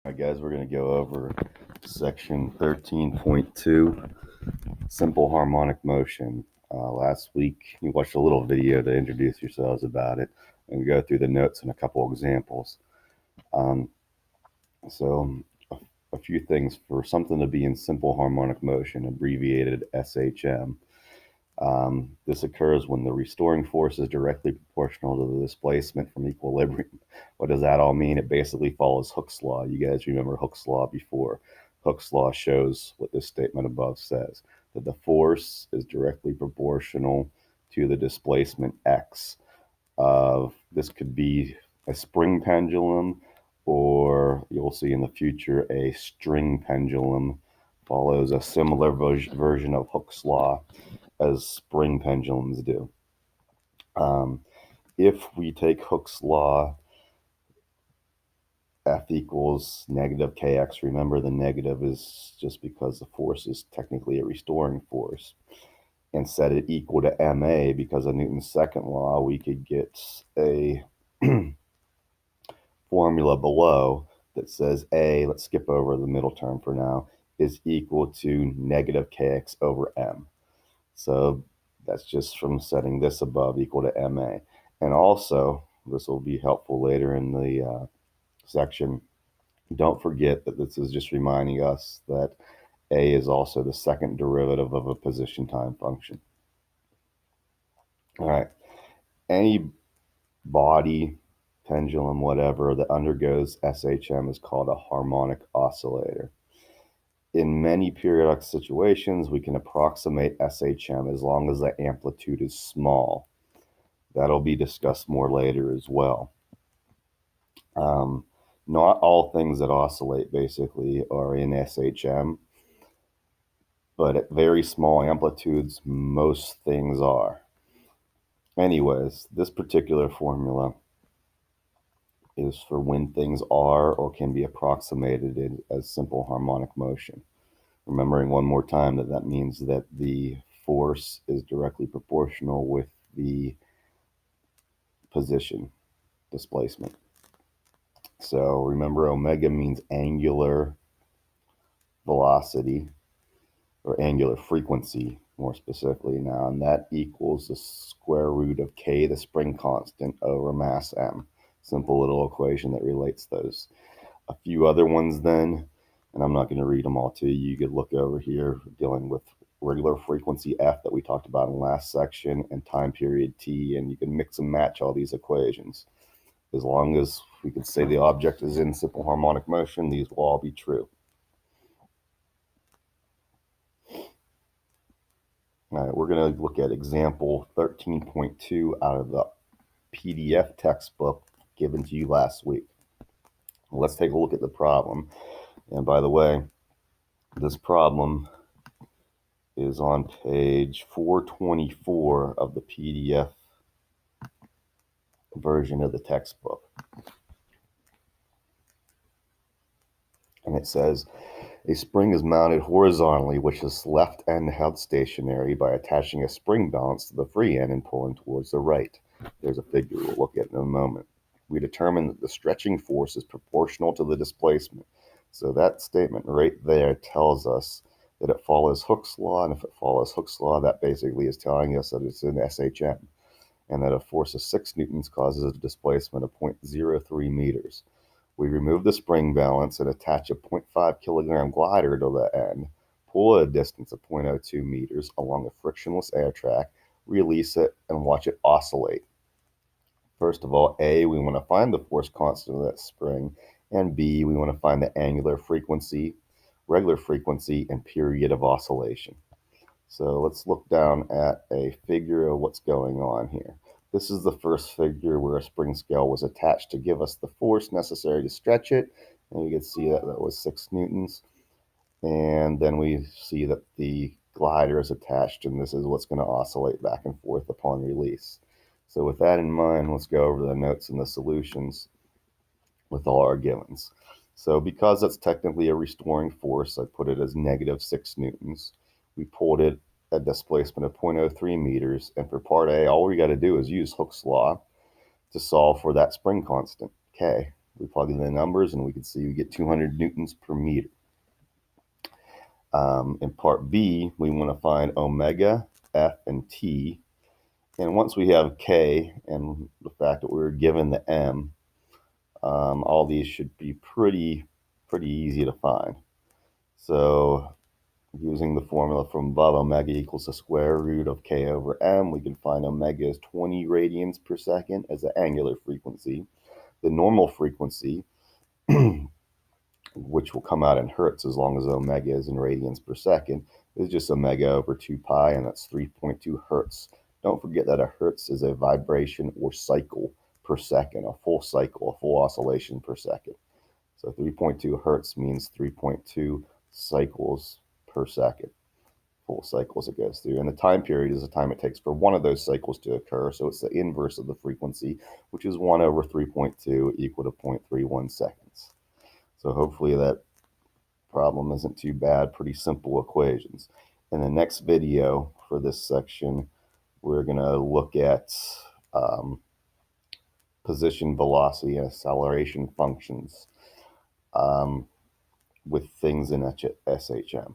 All right, guys, we're going to go over section 13.2, simple harmonic motion. Last week, you watched a little video to introduce yourselves about it, and we go through the notes and a couple examples. So, a few things for something to be in simple harmonic motion, abbreviated SHM. This occurs when the restoring force is directly proportional to the displacement from equilibrium. What does that all mean? It basically follows Hooke's law. You guys remember Hooke's law before. Hooke's law shows what this statement above says, that the force is directly proportional to the displacement x. This could be a spring pendulum, or you'll see in the future a string pendulum follows a similar version of Hooke's law as spring pendulums do. If we take Hooke's law, F equals negative kx. Remember, the negative is just because the force is technically a restoring force. And set it equal to ma because of Newton's second law, we could get a formula below that says a, let's skip over the middle term for now, is equal to negative kx over m. So that's just from setting this above equal to ma. And also, this will be helpful later in the section, don't forget that this is just reminding us that a is also the second derivative of a position time function. All right. Any body, pendulum, whatever, that undergoes SHM is called a harmonic oscillator. In many periodic situations, we can approximate SHM as long as the amplitude is small. That'll be discussed more later as well. Not all things that oscillate basically are in SHM, but at very small amplitudes, most things are. Anyways, this particular formula is for when things are or can be approximated as simple harmonic motion. Remembering one more time that means that the force is directly proportional with the position displacement. So remember, omega means angular velocity, or angular frequency more specifically now, and that equals the square root of k, the spring constant, over mass m. Simple little equation that relates those. A few other ones then, and I'm not going to read them all to you. You could look over here dealing with regular frequency f that we talked about in the last section and time period t, and you can mix and match all these equations. As long as we can say the object is in simple harmonic motion, these will all be true. All right, we're going to look at example 13.2 out of the PDF textbook given to you last week. Let's take a look at the problem. And by the way, this problem is on page 424 of the PDF version of the textbook. And it says, a spring is mounted horizontally, which is left end held stationary by attaching a spring balance to the free end and pulling towards the right. There's a figure we'll look at in a moment. We determine that the stretching force is proportional to the displacement. So that statement right there tells us that it follows Hooke's law, and if it follows Hooke's law, that basically is telling us that it's in SHM, and that a force of 6 newtons causes a displacement of 0.03 meters. We remove the spring balance and attach a 0.5 kilogram glider to the end, pull at a distance of 0.02 meters along a frictionless air track, release it, and watch it oscillate. First of all, A, we want to find the force constant of that spring, and B, we want to find the angular frequency, regular frequency, and period of oscillation. So let's look down at a figure of what's going on here. This is the first figure where a spring scale was attached to give us the force necessary to stretch it. And you can see that that was 6 newtons. And then we see that the glider is attached, and this is what's going to oscillate back and forth upon release. So with that in mind, let's go over the notes and the solutions with all our givens. So because that's technically a restoring force, I put it as negative 6 newtons. We pulled it at displacement of 0.03 meters. And for part A, all we got to do is use Hooke's law to solve for that spring constant, K. We plug in the numbers and we can see we get 200 newtons per meter. In part B, we want to find omega, F, and T. And once we have K and the fact that we were given the M, all these should be pretty easy to find. So using the formula from above, omega equals the square root of K over M, we can find omega is 20 radians per second as the angular frequency. The normal frequency, which will come out in hertz as long as omega is in radians per second, is just omega over 2 pi, and that's 3.2 hertz. Don't forget that a hertz is a vibration or cycle per second, a full cycle, a full oscillation per second. So 3.2 hertz means 3.2 cycles per second, full cycles it goes through. And the time period is the time it takes for one of those cycles to occur. So it's the inverse of the frequency, which is 1 over 3.2 equal to 0.31 seconds. So hopefully that problem isn't too bad. Pretty simple equations. In the next video for this section, we're going to look at position, velocity, and acceleration functions with things in SHM.